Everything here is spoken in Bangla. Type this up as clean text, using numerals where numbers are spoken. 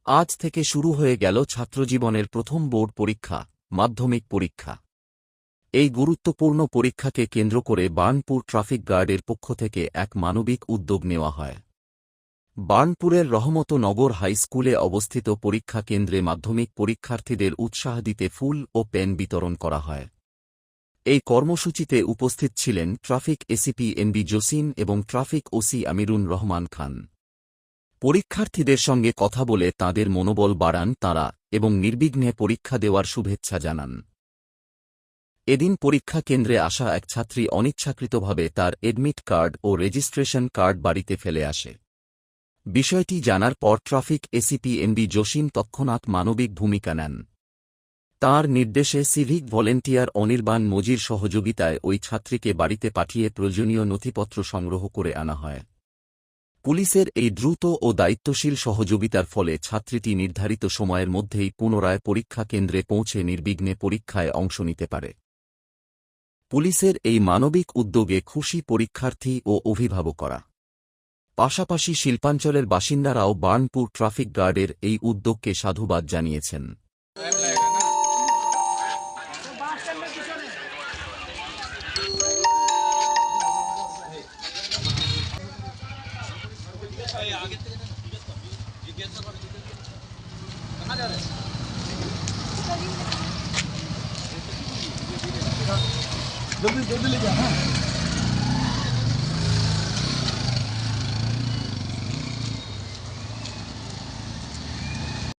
আজ থেকে শুরু হয়ে গেল ছাত্রজীবনের প্রথম বোর্ড পরীক্ষা, মাধ্যমিক পরীক্ষা। এই গুরুত্বপূর্ণ পরীক্ষাকে কেন্দ্র করে বার্নপুর ট্রাফিক গার্ডের পক্ষ থেকে এক মানবিক উদ্যোগ নেওয়া হয়। বার্নপুরের রহমতনগর হাই স্কুলে অবস্থিত পরীক্ষা কেন্দ্রে মাধ্যমিক পরীক্ষার্থীদের উৎসাহ দিতে ফুল ও পেন বিতরণ করা হয়। এই কর্মসূচিতে উপস্থিত ছিলেন ট্রাফিক এসিপি এনবি জসিম এবং ট্রাফিক ওসি আমিরুন রহমান খান। পরীক্ষার্থীদের সঙ্গে কথা বলে তাঁদের মনোবল বাড়ান তাঁরা এবং নির্বিঘ্নে পরীক্ষা দেওয়ার শুভেচ্ছা জানান। এদিন পরীক্ষা কেন্দ্রে আসা এক ছাত্রী অনিচ্ছাকৃতভাবে তার এডমিট কার্ড ও রেজিস্ট্রেশন কার্ড বাড়িতে ফেলে আসে। বিষয়টি জানার পর ট্রাফিক এসিপি এনবি জসিম তৎক্ষণাৎ মানবিক ভূমিকা নেন। তাঁর নির্দেশে সিভিক ভলেন্টিয়ার অনির্বাণ মজির সহযোগিতায় ওই ছাত্রীকে বাড়িতে পাঠিয়ে প্রয়োজনীয় নথিপত্র সংগ্রহ করে আনা হয়। পুলিশের এই দ্রুত ও দায়িত্বশীল সহযোগিতার ফলে ছাত্রীটি নির্ধারিত সময়ের মধ্যেই পুনরায় পরীক্ষা কেন্দ্রে পৌঁছে নির্বিঘ্নে পরীক্ষায় অংশ নিতে পারে। পুলিশের এই মানবিক উদ্যোগে খুশি পরীক্ষার্থী ও অভিভাবকরা। পাশাপাশি শিল্পাঞ্চলের বাসিন্দারাও বার্নপুর ট্রাফিক গার্ডের এই উদ্যোগকে সাধুবাদ জানিয়েছেন। जल्दी जल्दी ले जा।